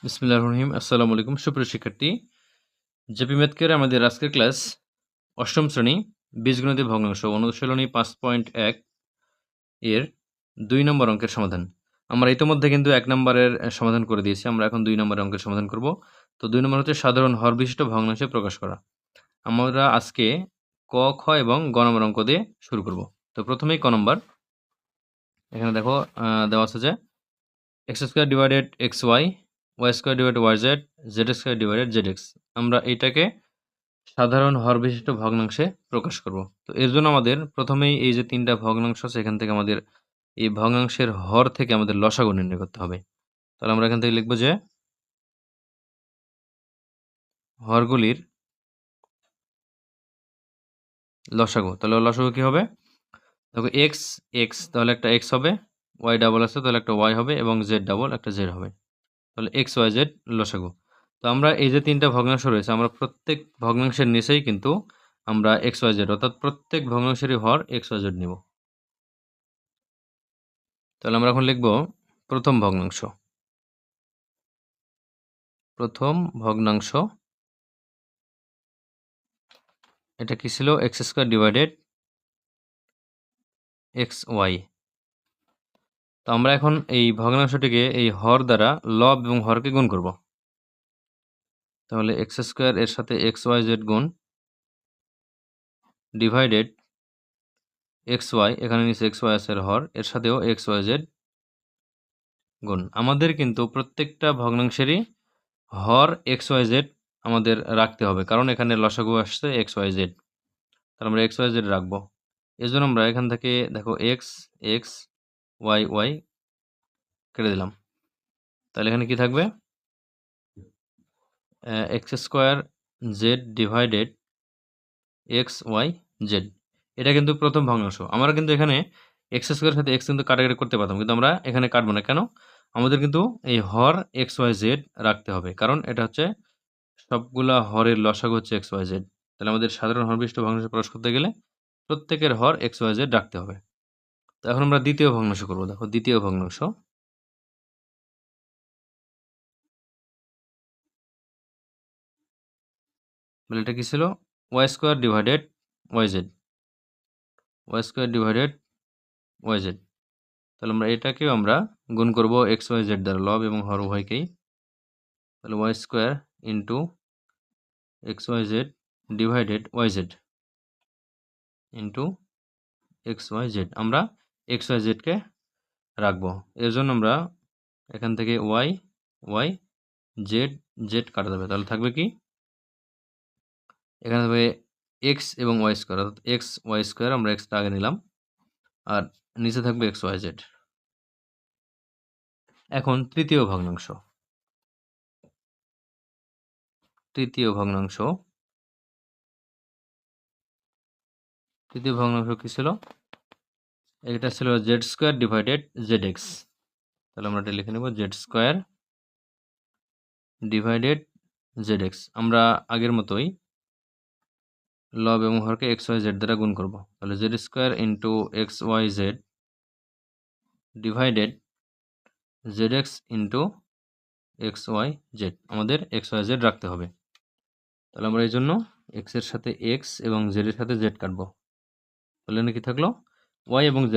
বিসমিল্লাহির রহমানির রহিম। আসসালামু আলাইকুম সুপ্রিয় শিক্ষার্থী। জেপি ম্যাথকের আমাদের আজকের ক্লাস অষ্টম শ্রেণী বীজগণিতের ভগ্নাংশ অনুশীলনী 5.1 এর 2 নম্বর অঙ্কের সমাধান। আমরা ইতোমধ্যে কিন্তু 1 নম্বরের সমাধান করে দিয়েছি। আমরা এখন 2 নম্বরের অঙ্কের সমাধান করব। তো 2 নম্বর হচ্ছে সাধারণ হর বিশিষ্ট ভগ্নাংশে প্রকাশ করা। আমরা আজকে ক, খ এবং গ নম্বর অঙ্ক দিয়ে শুরু করব। তো প্রথমেই ক নম্বর। এখানে দেখো দেওয়া আছে যে x² divided xy, y² divided yz, z² divided zx। আমরা এটাকে সাধারণ হর বিশিষ্ট ভগ্নাংশে প্রকাশ করব। তো এর জন্য আমাদের প্রথমেই এই যে 3টা ভগ্নাংশ আছে এখান থেকে আমাদের এই ভগ্নাংশের হর থেকে আমাদের লসাগু নির্ণয় করতে হবে। তাহলে আমরা এখান থেকে লিখব যে হরগুলির লসাগু। তাহলে লসাগু কি হবে? দেখো x তাহলে একটা x হবে, y ডাবল আছে তাহলে একটা y হবে এবং z ডাবল একটা z হবে। তাহলে x y z লসাগু। তো আমরা এই যে 3টা ভগ্নাংশ রয়েছে আমরা প্রত্যেক ভগ্নাংশের নিচেই কিন্তু আমরা x y z অর্থাৎ প্রত্যেক ভগ্নাংশেরই হর x y z নিব। তাহলে আমরা এখন লিখব প্রথম ভগ্নাংশ। প্রথম ভগ্নাংশ এটা কি ছিল? x² divided xy। তো আমরা এখন এই ভগ্নাংশটিকে এই হর দ্বারা লব এবং হরকে গুণ করব। তাহলে x² এর সাথে xyz গুণ ডিভাইডেড xy, এখানে নিচে xy আছে এর হর, এর সাথেও xyz গুণ। আমাদের কিন্তু প্রত্যেকটা ভগ্নাংশেরই হর xyz আমাদের রাখতে হবে, কারণ এখানে লসাগু আসছে xyz। তাহলে আমরা xyz রাখবো। এজন্য আমরা এখান থেকে দেখো x y y কেটে দিলাম। তাহলে এখানে কি থাকবে? x² z divided xy z। এটা কিন্তু প্রথম ভগ্নাংশ। আমরা কিন্তু এখানে x² এর সাথে x কিন্তু কাটাকাটি করতে পারতাম, কিন্তু আমরা এখানে কাটবো না। কেন? আমাদের কিন্তু এই হর xyz রাখতে হবে, কারণ এটা হচ্ছে সবগুলা হরের লসাগু হচ্ছে xyz। তাহলে আমাদের সাধারণ হর বিশিষ্ট ভগ্নাংশে প্রকাশ করতে গেলে প্রত্যেকের হর xyz রাখতে হবে। তো এখন আমরা দ্বিতীয় ভগ্নাংশ করব। দেখো দ্বিতীয় ভগ্নাংশ। তাহলে এটা কি ছিল? y² divided yz, y² divided yz। তাহলে আমরা এটাকেও আমরা গুণ করব xyz দ্বারা, লব এবং হর উভয়কেই। তাহলে y² into xyz divided yz into xyz। আমরা xyz কে রাখবো। এর জন্য আমরা এখান থেকে y z z কাটা যাবে। তাহলে থাকবে কি? এখানে থাকবে x এবং y² অর্থাৎ xy², আমরা x টা আগে নিলাম, আর নিচে থাকবে xyz। এখন তৃতীয় ভগ্নাংশ। তৃতীয় ভগ্নাংশ কি ছিল? এটা ছিল z² ডিভাইডেড zx। তাহলে আমরা এটা লিখে নেব z² ডিভাইডেড zx। আমরা আগের মতোই লব এবং হরকে xyz দ্বারা গুণ করব। তাহলে z² into xyz divided zx into xyz। আমাদের xyz রাখতে হবে। তাহলে আমরা এই জন্য x এর সাথে x এবং z এর সাথে z কাটবো। তাহলে কি থাকলো? y এবং z²।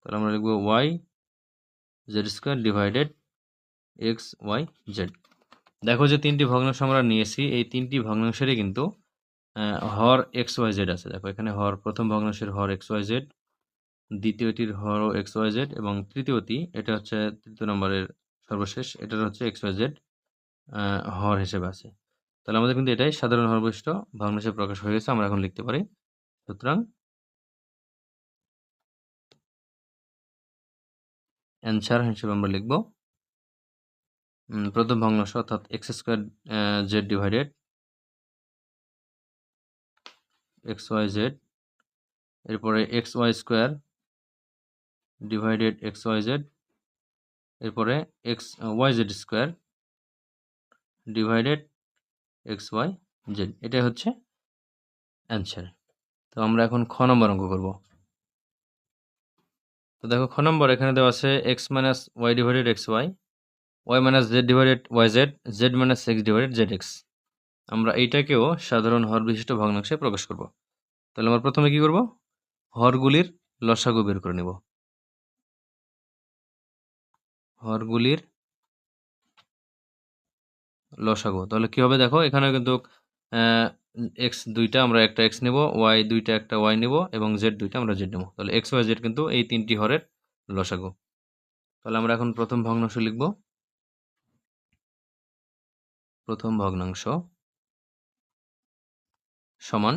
তাহলে আমরা লিখব y z² ডিভাইডেড xyz। দেখো যে 3টি ভগ্নাংশ আমরা নিয়েছি, এই 3টি ভগ্নাংশেরই কিন্তু হর xyz আছে। দেখো এখানে হর, প্রথম ভগ্নাংশের হর xyz, দ্বিতীয়টির হর xyz এবং তৃতীয়টি, এটা হচ্ছে তৃতীয় নম্বরের সর্বশেষ, এটার হচ্ছে xyz হর হিসেবে আছে। তাহলে আমাদের কিন্তু এটাই সাধারণ হর বিশিষ্ট ভগ্নাংশে প্রকাশ হয়ে গেছে। আমরা এখন লিখতে পারি। সুতরাং অ্যান্সার হিসেবে আমরা লিখব প্রথম ভগ্নাংশ অর্থাৎ x² z ডিভাইডেড xyz, এরপরে xy² ডিভাইডেড xyz, এরপরে yz² ডিভাইডেড xyz। এটাই হচ্ছে অ্যান্সার। তো আমরা এখন খ নম্বর অঙ্ক করব। তো দেখো খ নম্বর এখানে দেওয়া আছে x - y divided xy, Y minus Z divided Y Z, Z minus X divided Z X. আমরা এইটাকেও সাধারণ হর বিশিষ্ট ভগ্নাংশে প্রকাশ করব। তাহলে আমরা প্রথমে কি করব, হরগুলির লসাগু বের করে নেব। হরগুলির লসাগু তাহলে কি হবে দেখো, এখানে কিন্তু এক্স দুইটা আমরা একটা এক্স নেব, ওয়াই দুইটা একটা ওয়াই নেব এবং জেড দুইটা আমরা জেড নেব। তাহলে এক্স ওয়াই জেড কিন্তু এই তিনটি হরের লসাগু। তাহলে আমরা এখন প্রথম ভগ্নাংশ লিখব। প্রথম ভগ্নাংশ সমান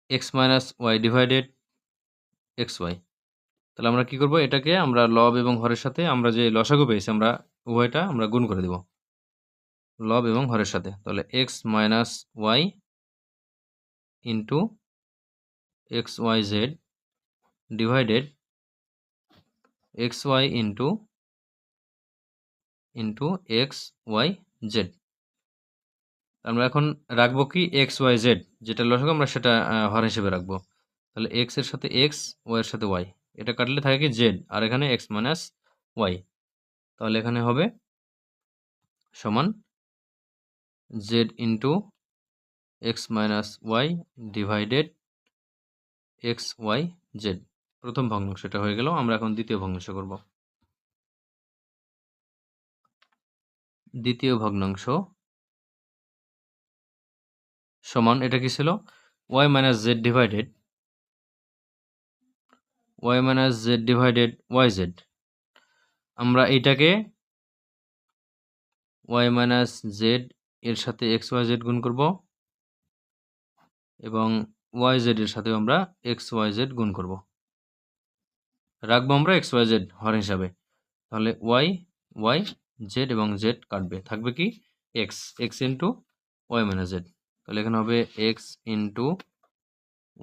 X minus Y divided X Y. তাহলে আমরা কি করব, এটাকে আমরা লব এবং হরের সাথে আমরা যে লসাগু পেয়েছি আমরা উভয়টা আমরা গুণ করে দেব লব এবং হরের সাথে। তাহলে X minus Y into X Y Z divided X Y into X Y Z. আমরা এখন রাখবো কি এক্স ওয়াই জেড, যেটা লসাগু আমরা সেটা হর হিসেবে রাখবো। তাহলে এক্স এর সাথে এক্স, ওয়াই এর সাথে ওয়াই, এটা কাটলে থাকে কি জেড, আর এখানে এক্স মাইনাস ওয়াই। তাহলে এখানে হবে সমান Z into X minus Y divided X Y Z. প্রথম ভগ্নাংশ এটা হয়ে গেল। আমরা এখন দ্বিতীয় ভগ্নাংশ করব। দ্বিতীয় ভগ্নাংশ সমান, এটা কি ছিল, Y minus Z divided Y Z. আমরা এইটাকে ওয়াই মাইনাস জেড এর সাথে এক্স ওয়াই জেড গুণ করব এবং ওয়াই জেড এর সাথেও আমরা এক্স ওয়াই জেড গুণ করব। রাখবো আমরা এক্স ওয়াই জেড হর হিসাবে। তাহলে ওয়াই ওয়াই জেড এবং জেড কাটবে, থাকবে কি X, X into Y minus Z. তাহলে এখানে হবে X into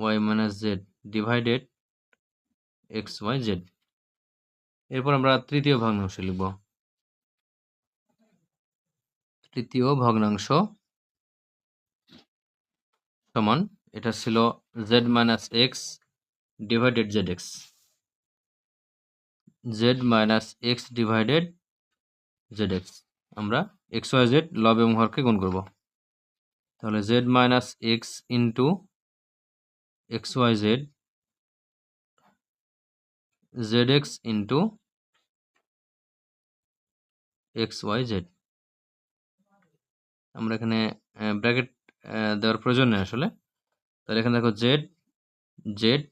Y minus Z divided X Y Z. এরপর আমরা তৃতীয় ভগ্নাংশ লিখব। তৃতীয় ভগ্নাংশ সমান, এটা ছিল Z minus X divided Z X, Z minus X divided Z X. আমরা এক্স ওয়াই জেড লব এবং হরকে গুণ করব। তাহলে Z minus X into X Y Z Z X into X Y Z. আমরা এখানে ব্র্যাকেট দেওয়ার প্রয়োজন নেই আসলে। তাহলে এখানে দেখো জেড জেড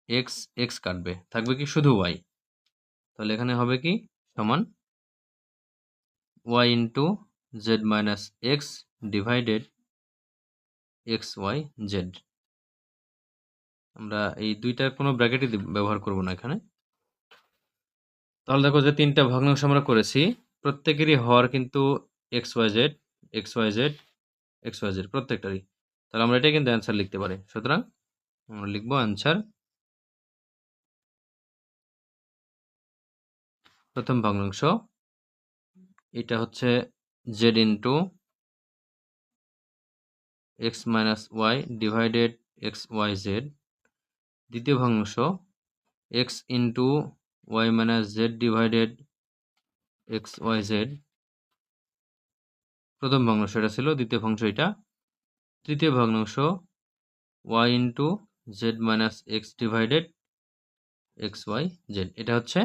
এক্স এক্স কাটবে, থাকবে কি শুধু ওয়াই। তাহলে এখানে হবে কি সমান Y into Z minus X divided X Y Z. আমরা এই দুইটার কোনো ব্র্যাকেটই ব্যবহার করব না এখানে। তাহলে দেখো যে তিনটা ভগ্নাংশ আমরা করেছি, প্রত্যেকেরই হর কিন্তু X Y Z X Y Z X Y Z প্রত্যেকটারই। তাহলে আমরা এটাই কিন্তু অ্যান্সার লিখতে পারি। সুতরাং আমরা লিখবো অ্যান্সার প্রথম ভগ্নাংশ, এটা হচ্ছে Z into X minus Y divided X Y Z. দ্বিতীয় ভগ্নাংশ X into Y minus Z divided X Y Z. প্রথম ভগ্নাংশ এটা ছিল, দ্বিতীয় ভগ্নাংশ এটা। তৃতীয় ভগ্নাংশ Y into Z minus X divided X Y Z. এটা হচ্ছে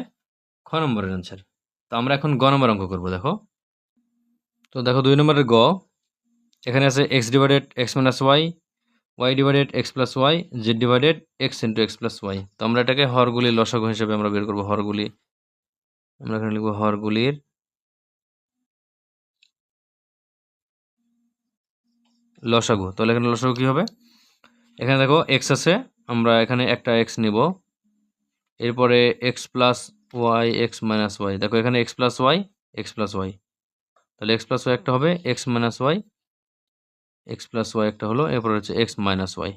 খ নম্বরের অ্যান্সার। তো আমরা এখন গ নম্বর অঙ্ক করবো। দেখো তো দেখো 2 নম্বরের গ, এখানে আছে X divided X minus Y, Y divided X plus Y, Z divided X into X plus Y. তো আমরা এটাকে হরগুলি লসাগু হিসেবে আমরা বের করবো। হরগুলি আমরা এখানে লিখবো হরগুলির লসাগু। তাহলে এখানে লসাগু কি হবে, এখানে দেখো এক্স আছে, আমরা এখানে একটা এক্স নিব, এরপরে X plus Y X minus Y. দেখো এখানে X plus Y X plus Y, তাহলে এক্স প্লাস ওয়াই একটা হবে, X minus Y X plus Y একটা হলো, এরপর হচ্ছে এক্স মাইনাস ওয়াই।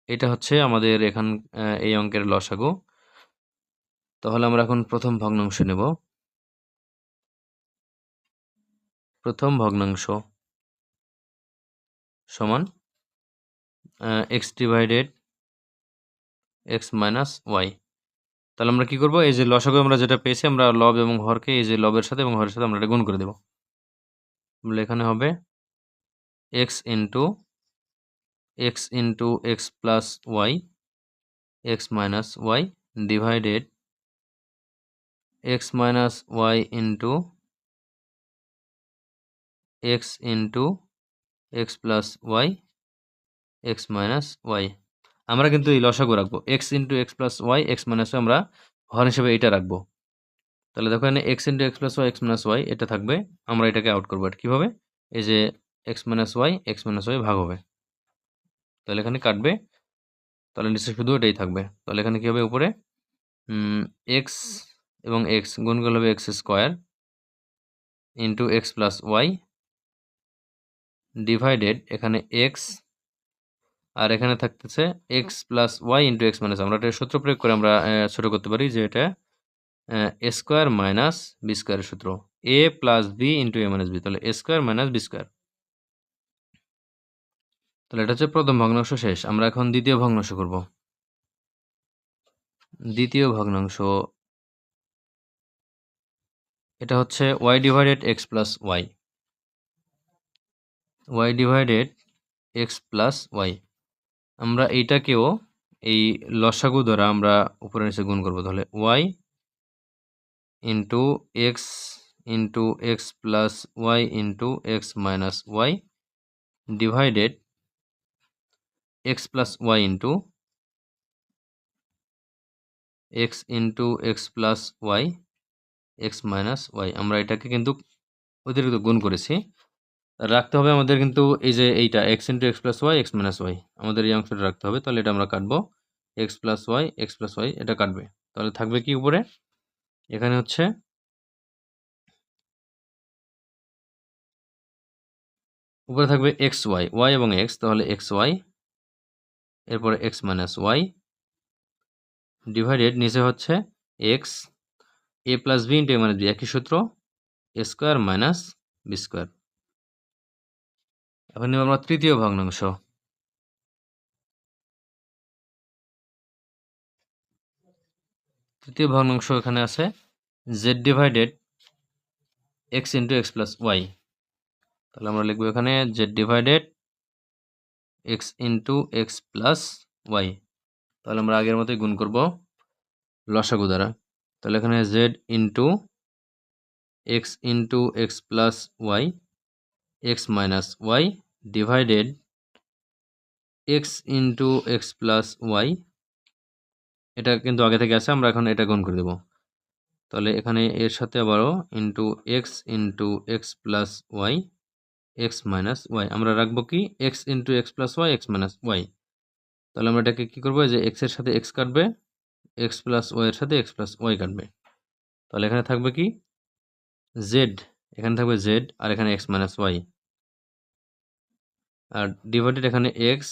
এটা হচ্ছে আমাদের এখান এই অঙ্কের লসাগু। তাহলে আমরা এখন প্রথম ভগ্নাংশ নেব। প্রথম ভগ্নাংশ সমান X divided X minus Y. তাহলে আমরা কি করব, এই যে লসাগু আমরা যেটা পেয়েছি, আমরা লব এবং হরকে এই যে লবের সাথে এবং হরের সাথে আমরা এটা গুণ করে দেব। তাহলে এখানে হবে x into x plus Y x minus Y divided x minus Y into x plus Y x minus Y. আমরা কিন্তু এই লসাগু রাখবো x into x plus Y x minus Y, আমরা হর হিসেবে এটা রাখবো। তাহলে দেখো এখানে x into x plus Y x minus Y এটা থাকবে, আমরা এটাকে আউট করবো। এটা কীভাবে, এই যে x মাইনাস ওয়াই ভাগ হবে, তাহলে এখানে কাটবে, তাহলে নিচে শুধু এটাই থাকবে। তাহলে এখানে কী হবে, উপরে x এবং x গুণ করলে হবে x square into x plus Y divided এখানে x, আর এখানে থাকতেছে x plus Y into x minus, আমরা এটা সূত্র প্রয়োগ করে আমরা ছোটো করতে পারি যে এটা এ স্কোয়ার মাইনাস বি স্কোয়ারের সূত্র, a plus B into A minus B, তাহলে A square minus B square. তাহলে এটা হচ্ছে প্রথম ভগ্নাংশ শেষ। আমরা এখন দ্বিতীয় ভগ্নাংশ করব। দ্বিতীয় ভগ্নাংশ এটা হচ্ছে y divided X plus Y, y divided X plus Y. আমরা এইটাকেও এই লসাগু দ্বারা আমরা উপরে নিচে গুণ করব। তাহলে y into X plus Y into X minus Y divided X plus Y into X plus Y X minus Y. আমরা এটাকে কিন্তু অতিরিক্ত গুণ করেছি, রাখতে হবে আমাদের কিন্তু এই যে এইটা X into X plus Y X minus Y, আমাদের এই অংশটা রাখতে হবে। তাহলে এটা আমরা কাটবো, এক্স প্লাস ওয়াই এটা কাটবে। তাহলে থাকবে কি উপরে, এখানে হচ্ছে উপরে থাকবে এক্স ওয়াই এবং এক্স, তাহলে এক্স ওয়াই এরপরে এক্স মাইনাস ওয়াই ডিভাইডেড নিচে হচ্ছে X A plus B into A minus B, একই সূত্র, A square minus B square. এখন নেব আমরা তৃতীয় ভগ্নাংশ। তৃতীয় ভগ্নাংশ এখানে আছে Z divided X into X plus Y. তাহলে আমরা লিখবো এখানে Z divided X into X plus Y. তাহলে আমরা আগের মতোই গুণ করব লসাগু দ্বারা। তাহলে এখানে Z into X plus Y X minus Y divided X into X plus Y, এটা কিন্তু আগে থেকে আছে, আমরা এখন এটা গুণ করে দেব। তাহলে এখানে এর সাথে আবারও into X plus Y X minus Y, আমরা রাখবো কি X into X plus Y X minus Y. তাহলে আমরা এটাকে কী করবো, যে এক্সের সাথে এক্স কাটবে, এক্স প্লাস ওয়াইয়ের সাথে এক্স প্লাস ওয়াই কাটবে। তাহলে এখানে থাকবে কি জেড, এখানে থাকবে জেড আর এখানে এক্স মাইনাস ওয়াই, আর ডিভাইডেড এখানে এক্স,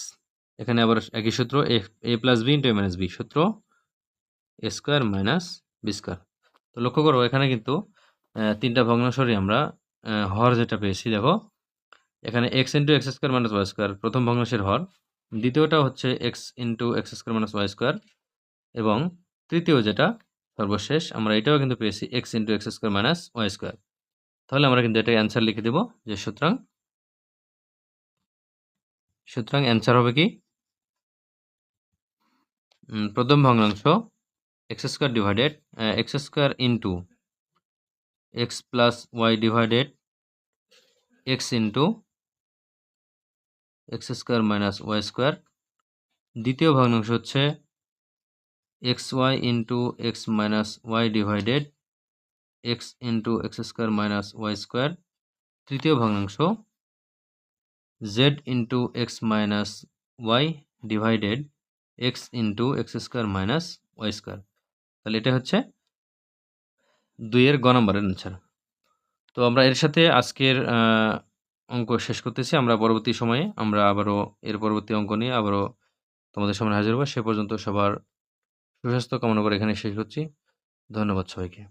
এখানে আবার একই সূত্র, এ plus B into A minus B, সূত্র A square minus B square. তো লক্ষ্য করো এখানে কিন্তু তিনটা ভগ্নাংশরই আমরা হর যেটা পেয়েছি, দেখো এখানে X into X square minus Y square প্রথম ভগ্নাংশের হর, দ্বিতীয়টা হচ্ছে X into X square minus Y square, এবং তৃতীয় যেটা সর্বশেষ আমরা এটাও কিন্তু পেয়েছি X into X square minus Y square. তাহলে আমরা কিন্তু এটা অ্যান্সার লিখে দেব, যে সুতরাং অ্যান্সার হবে কি প্রথম ভগ্নাংশ X square divided X square into X plus Y divided X into X square minus Y square. দ্বিতীয় ভগ্নাংশ হচ্ছে X Y into X minus Y divided X into X square minus Y square. তৃতীয় ভগ্নাংশ Z into X minus Y divided X into X square minus Y square. তাহলে এটা হচ্ছে 2-এর গ নম্বরের অ্যান্সার। তো আমরা এর সাথে আজকের অঙ্ক শেষ করতেছি। আমরা পরবর্তী সময়ে আমরা আবারও এর পরবর্তী অঙ্ক নিয়ে আবারও তোমাদের সামনে হাজির হবো। সে পর্যন্ত সবার সুস্বাস্থ্য কামনা করে এখানে শেষ করছি। ধন্যবাদ সবাইকে।